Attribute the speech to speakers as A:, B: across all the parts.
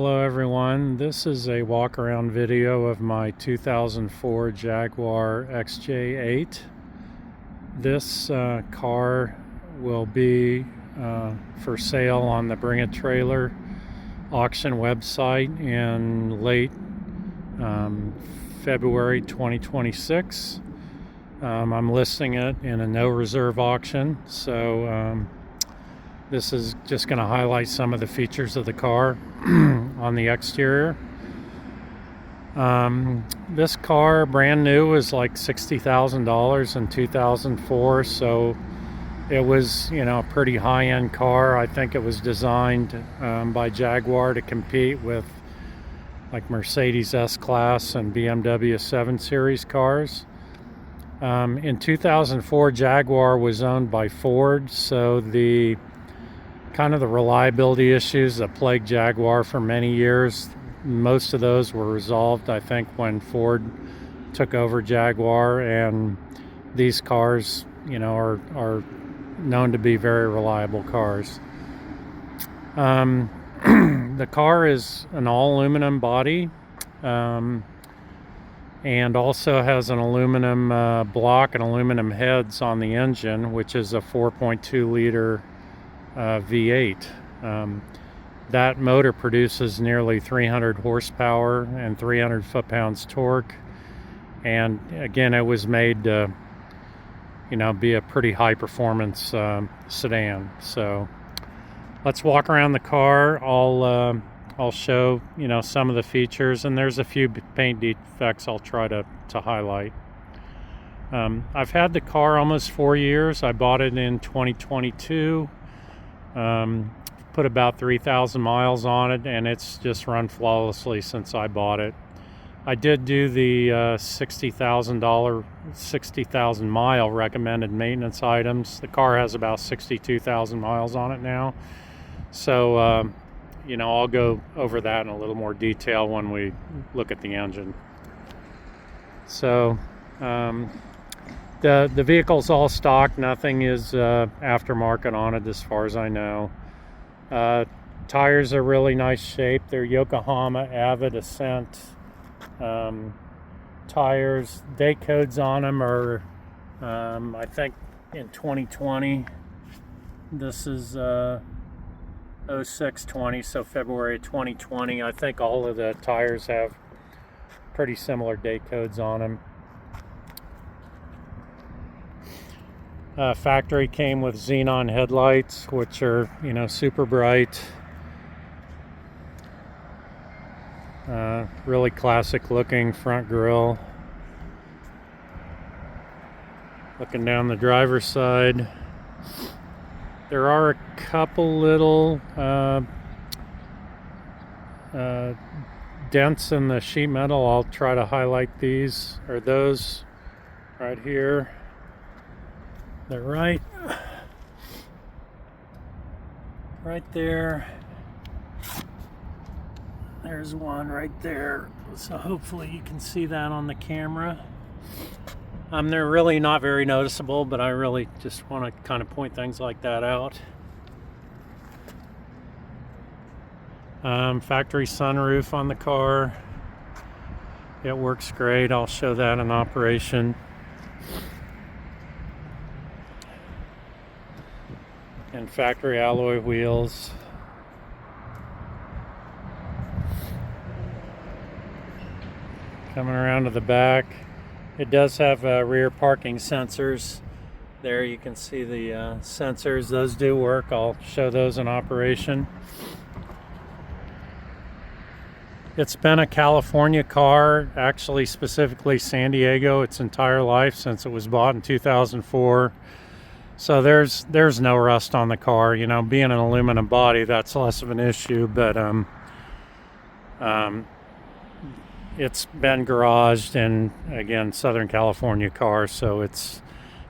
A: Hello everyone, this is a walk around video of my 2004 Jaguar XJ8. This car will be for sale on the Bring It Trailer auction website in late February 2026. I'm listing it in a no reserve auction, so this is just going to highlight some of the features of the car on the exterior. This car, brand new, was like $60,000 in 2004, so it was, a pretty high-end car. I think it was designed by Jaguar to compete with like Mercedes S-Class and BMW 7 Series cars. In 2004, Jaguar was owned by Ford, so the reliability issues that plagued Jaguar for many years, most of those were resolved, I think, when Ford took over Jaguar, and these cars, are known to be very reliable cars. The car is an all aluminum body, and also has an aluminum block and aluminum heads on the engine, which is a 4.2 liter V8. That motor produces nearly 300 horsepower and 300 foot-pounds torque, and again, it was made to be a pretty high performance sedan. So let's walk around the car. I'll show some of the features, and there's a few paint defects I'll try to highlight. I've had the car almost 4 years. I bought it in 2022. Put about 3,000 miles on it, and it's just run flawlessly since I bought it. I did do the $60,000 mile recommended maintenance items. The car has about 62,000 miles on it now, so I'll go over that in a little more detail when we look at the engine. So the vehicle's all stock. Nothing is aftermarket on it as far as I know. Tires are really nice shape. They're Yokohama Avid Ascent tires. Date codes on them are I think in 2020. This is 0620, so February 2020. I think all of the tires have pretty similar date codes on them. Factory came with xenon headlights, which are super bright. Really classic looking front grille. Looking down the driver's side, there are a couple little dents in the sheet metal. I'll try to highlight these, or those right here. They're right there. There's one right there. So hopefully you can see that on the camera. They're really not very noticeable, but I really just want to kind of point things like that out. Factory sunroof on the car. It works great. I'll show that in operation. And factory alloy wheels. Coming around to the back, it does have rear parking sensors. There you can see the sensors. Those do work. I'll show those in operation. It's been a California car, actually specifically San Diego, its entire life since it was bought in 2004. So there's no rust on the car. Being an aluminum body, that's less of an issue, but it's been garaged in, again, Southern California car, so it's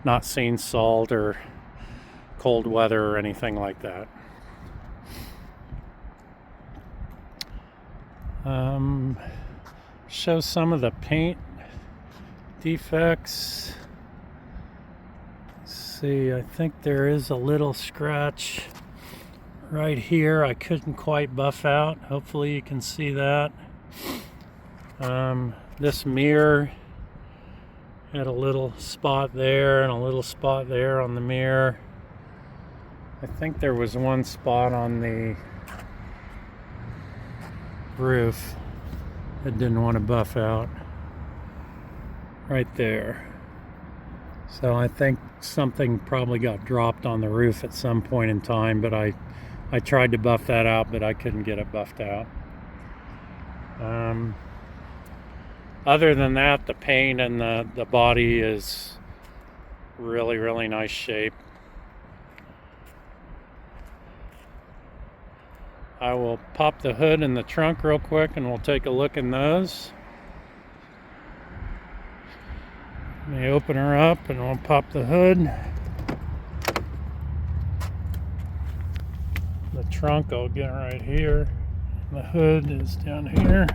A: not seen salt or cold weather or anything like that. Show some of the paint defects. See, I think there is a little scratch right here I couldn't quite buff out. Hopefully you can see that. This mirror had a little spot there and a little spot there on the mirror. I think there was one spot on the roof that didn't want to buff out. Right there. So I think something probably got dropped on the roof at some point in time, but I tried to buff that out, but I couldn't get it buffed out. Other than that, the paint and the body is really, really nice shape. I will pop the hood and the trunk real quick and we'll take a look in those. Let me open her up and we'll pop the hood. The trunk I'll get right here. The hood is down here.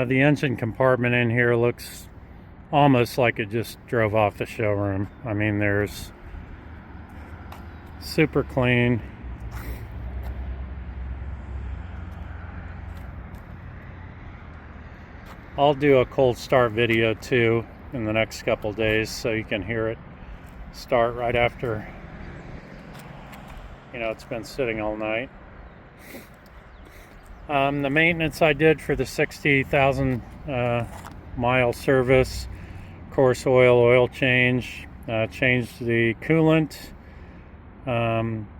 A: The engine compartment in here looks almost like it just drove off the showroom. I mean, there's super clean. I'll do a cold start video too in the next couple days so you can hear it start right after, you know, it's been sitting all night. The maintenance I did for the 60,000 mile service, course oil change, changed the coolant,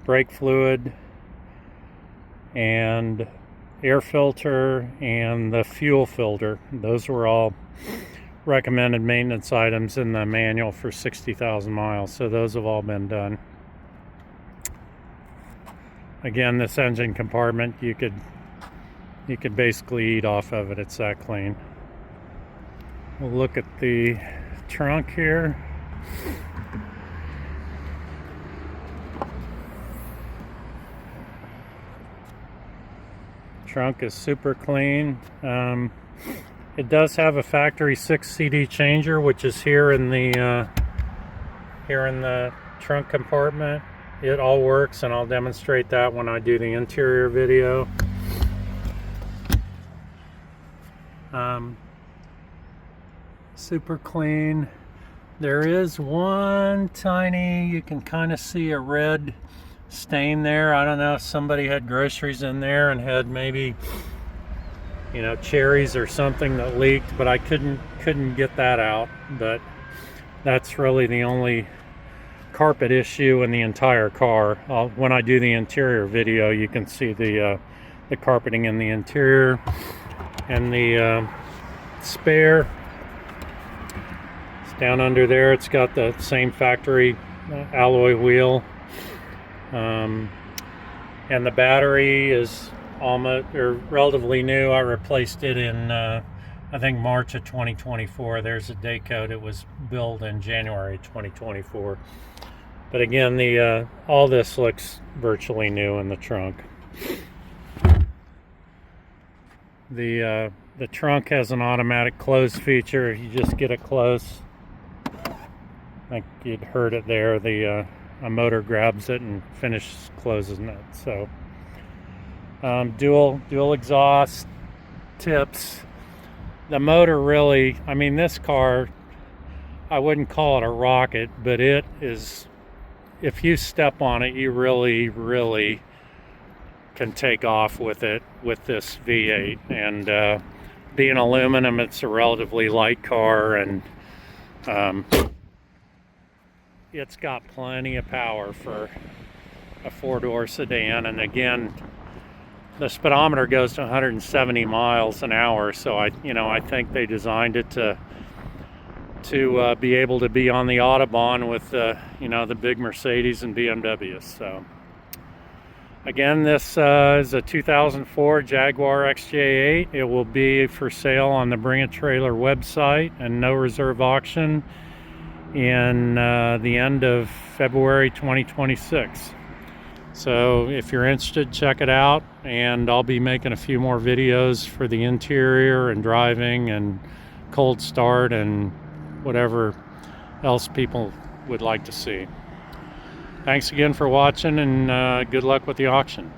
A: brake fluid, and air filter, and the fuel filter. Those were all recommended maintenance items in the manual for 60,000 miles, so those have all been done. Again, this engine compartment, you could basically eat off of it. It's that clean. We'll look at the trunk here. Trunk is super clean. It does have a factory 6 CD changer, which is here in the trunk compartment. It all works, and I'll demonstrate that when I do the interior video. Super clean. There is one tiny, you can kind of see a red stain there. I don't know if somebody had groceries in there and had maybe, you know, cherries or something that leaked, but I couldn't get that out. But that's really the only carpet issue in the entire car. When I do the interior video, you can see the carpeting in the interior. And the spare, it's down under there. It's got the same factory alloy wheel, and the battery is almost or relatively new. I replaced it in I think March of 2024. There's a day code. It was built in January 2024. But again, the all this looks virtually new in the trunk. The trunk has an automatic close feature. If you just get it close, I think you'd heard it there. A motor grabs it and finishes closing it. So dual exhaust tips. The motor really, I mean, this car, I wouldn't call it a rocket, but it is, if you step on it, you really can take off with it, with this V8. And being aluminum, it's a relatively light car, and it's got plenty of power for a 4-door sedan. And again, the speedometer goes to 170 miles an hour, so I think they designed it to be able to be on the Autobahn with the big Mercedes and BMWs. So again, this is a 2004 Jaguar XJ8. It will be for sale on the Bring a Trailer website and no reserve auction in the end of February 2026. So if you're interested, check it out, and I'll be making a few more videos for the interior and driving and cold start and whatever else people would like to see. Thanks again for watching, and good luck with the auction.